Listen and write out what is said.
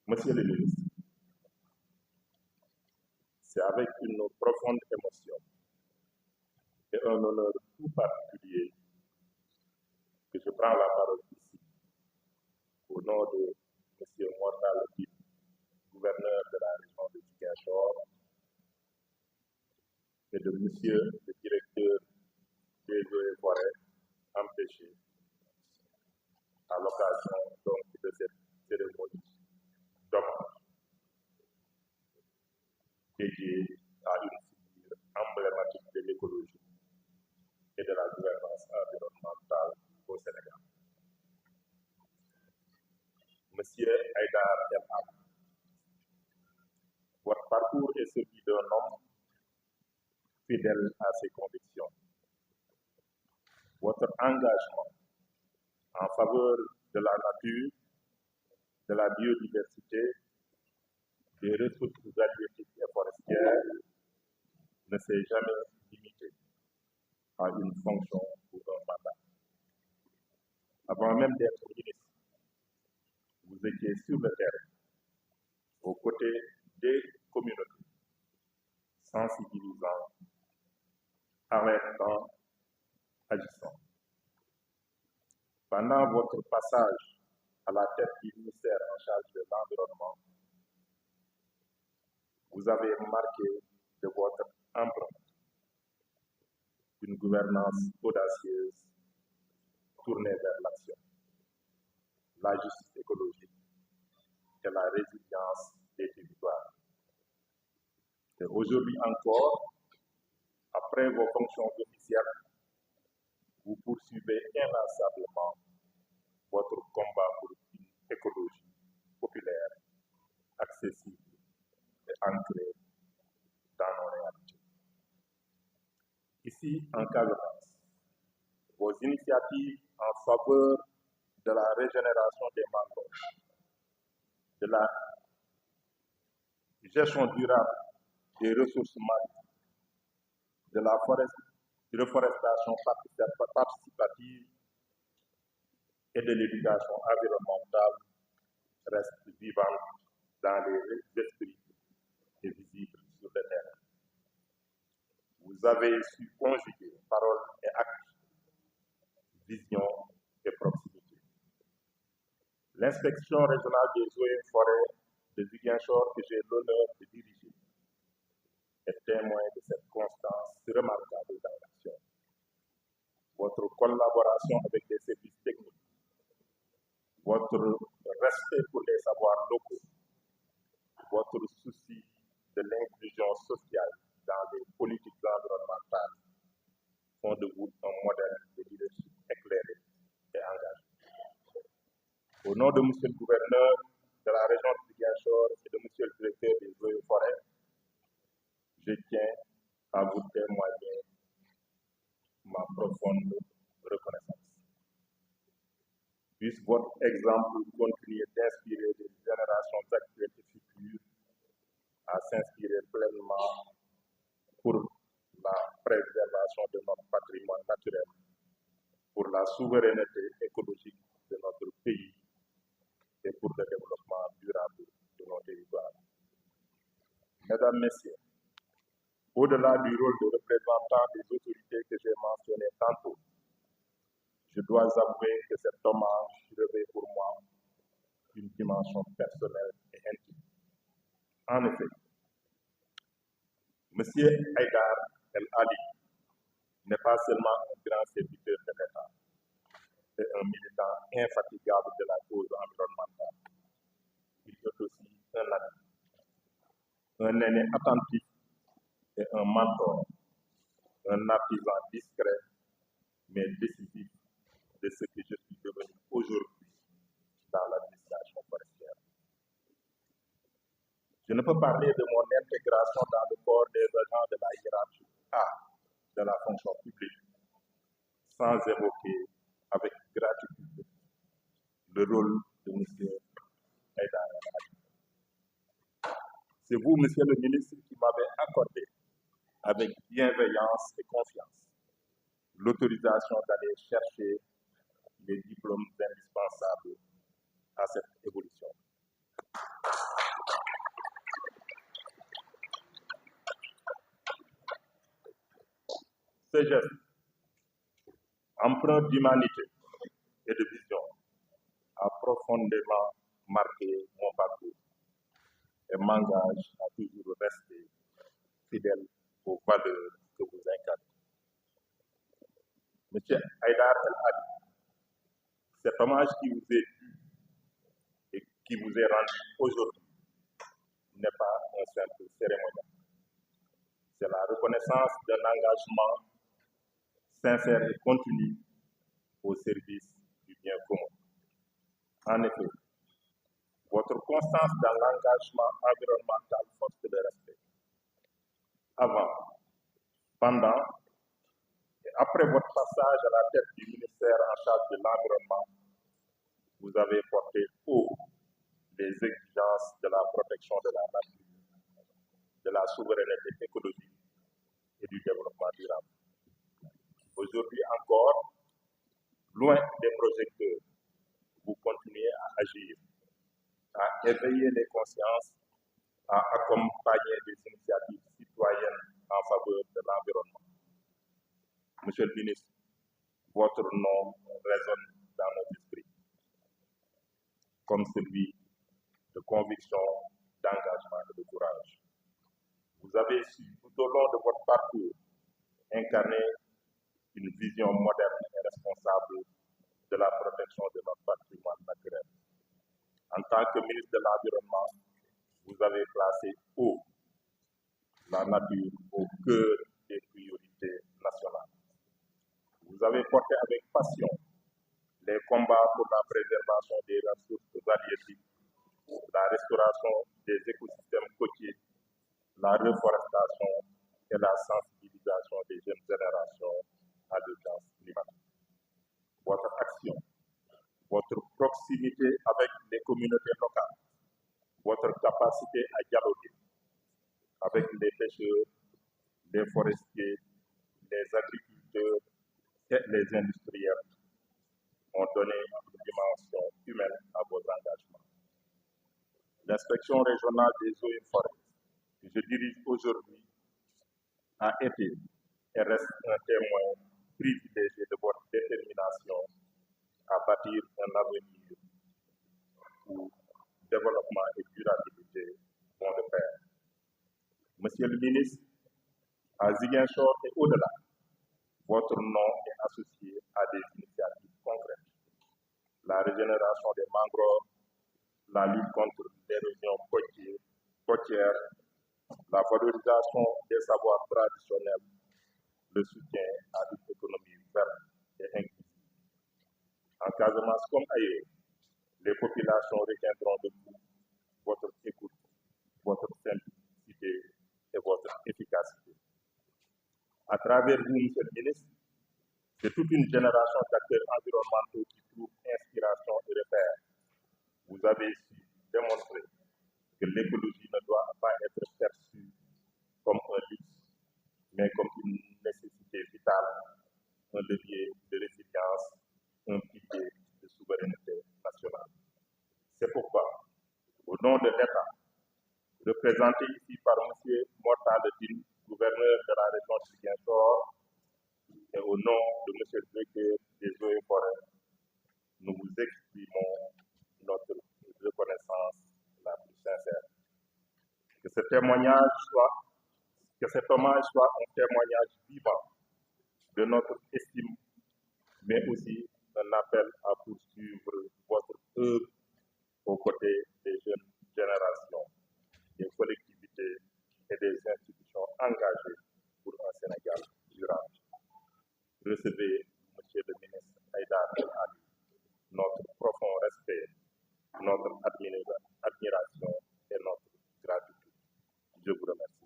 Monsieur le ministre, c'est avec une profonde émotion et un honneur tout particulier que je prends la parole ici, au nom de M. Mortal Dib, gouverneur de la région de Ziguinchor, et de M. le directeur des eaux et forêts, empêché à l'occasion donc de cette cérémonie d'hommage dédiée à une figure emblématique de l'écologie et de la gouvernance environnementale au Sénégal. Monsieur Haïdar El Habib, votre parcours est celui d'un homme fidèle à ses convictions. Votre engagement en faveur de la nature, de la biodiversité, des ressources halieutiques et forestières ne s'est jamais limité à une fonction ou un mandat. Avant même d'être ministre, vous étiez sur le terrain, aux côtés des communautés, sensibilisant, alertant, agissant. Pendant votre passage à la tête du ministère en charge de l'environnement, vous avez marqué de votre empreinte une gouvernance audacieuse tournée vers l'action, la justice écologique et la résilience des territoires. Et aujourd'hui encore, après vos fonctions officielles, vous poursuivez inlassablement votre combat pour une écologie populaire, accessible et ancrée dans nos réalités. Ici, en Casamance, vos initiatives en faveur de la régénération des mangroves, de la gestion durable des ressources marines, de la reforestation participative et de l'éducation environnementale restent vivantes dans les esprits et visibles sur le terrain. Vous avez su conjuguer parole et actes, vision et proximité. L'inspection régionale des eaux et forêts de Ziguinchor, que j'ai l'honneur de diriger, est témoin de cette constance remarquable dans l'action. Votre collaboration avec les services techniques, votre respect pour les savoirs locaux, votre souci de l'inclusion sociale dans les politiques environnementales font de vous un modèle de leadership éclairé et engagé. Au nom de M. le gouverneur de la région de Ziguinchor et de M. le directeur des eaux et forêts, je tiens à vous témoigner ma profonde reconnaissance. Puisse votre exemple continuer d'inspirer les générations actuelles et futures à s'inspirer pleinement pour la préservation de notre patrimoine naturel, pour la souveraineté écologique de notre pays et pour le développement durable de nos territoires. Mesdames, Messieurs, au-delà du rôle de représentant des autorités que j'ai mentionné tantôt, je dois avouer que cet hommage revêt pour moi une dimension personnelle et intime. En effet, M. Haïdar El Habib n'est pas seulement un grand serviteur de l'État, c'est un militant infatigable de la cause environnementale. Il est aussi un aîné attentif et un mentor, un artisan discret mais décisif de ce que je suis devenu aujourd'hui dans l'administration forestière. Je ne peux parler de mon intégration dans le corps des agents de la hiérarchie A de la fonction publique sans évoquer avec gratitude le rôle de M. Haïdar El Habib. C'est vous, Monsieur le ministre, qui m'avez accordé avec bienveillance et confiance l'autorisation d'aller chercher les diplômes indispensables à cette évolution. Ce geste, empreint d'humanité et de vision, a profondément marqué mon parcours et m'engage à toujours rester fidèle aux valeurs que vous incarnez. Monsieur Haïdar El Ali, cet hommage qui vous est dû et qui vous est rendu aujourd'hui n'est pas un simple cérémonial. C'est la reconnaissance d'un engagement sincère et continu au service du bien commun. En effet, votre constance dans l'engagement environnemental force le respect. Avant, pendant et après votre passage à la tête du ministère en charge de l'environnement, vous avez porté haut les exigences de la protection de la nature, de la souveraineté écologique et du développement durable. Aujourd'hui encore, loin des projecteurs, vous continuez à agir, à éveiller les consciences, à accompagner des initiatives citoyennes en faveur de l'environnement. Monsieur le ministre, votre nom résonne dans nos esprits comme celui de conviction, d'engagement et de courage. Vous avez su, tout au long de votre parcours, incarner une vision moderne et responsable de la protection de notre patrimoine naturel. En tant que ministre de l'Environnement, vous avez placé haut la nature au cœur des priorités nationales. Vous avez porté avec passion les combats pour la préservation des ressources halieutiques, la restauration des écosystèmes côtiers, la reforestation et la sensibilisation des jeunes générations à l'urgence climatique. Votre action, votre proximité avec les communautés locales, votre capacité à dialoguer avec les pêcheurs, les forestiers, les agriculteurs et les industriels ont donné une dimension humaine à vos engagements. L'inspection régionale des eaux et forêts, que je dirige aujourd'hui, a été et reste un témoin privilégié de votre détermination à bâtir un avenir où développement et durabilité vont de pair. Monsieur le ministre, à Ziguinchor et au-delà, votre nom est associé à des initiatives concrètes. La régénération des mangroves, la lutte contre l'érosion côtière, la valorisation des savoirs traditionnels, le soutien à une économie verte et inclusive. En Casamance comme ailleurs, les populations retiendront de vous votre écoute, votre simplicité et votre efficacité. À travers vous, monsieur le ministre, c'est toute une génération d'acteurs environnementaux qui trouvent inspiration et repères. Vous avez su démontrer que l'écologie ne doit pas être perçue comme un luxe, mais comme une nécessité vitale, un levier de résilience, un pilier de souveraineté nationale. C'est pourquoi, au nom de l'État, représenté ici par M. Mortale-Dine, gouverneur de la région de Ziguinchor, et au nom de M. le directeur des eaux et forêts, nous vous exprimons notre reconnaissance la plus sincère. Que cet hommage soit un témoignage vivant de notre estime, mais aussi un appel à poursuivre votre œuvre aux côtés des jeunes générations, des collectivités et des institutions engagées pour un Sénégal durable. Recevez, Monsieur le ministre Haïdar El Ali, notre profond respect, notre admiration et notre gratitude. Je vous remercie.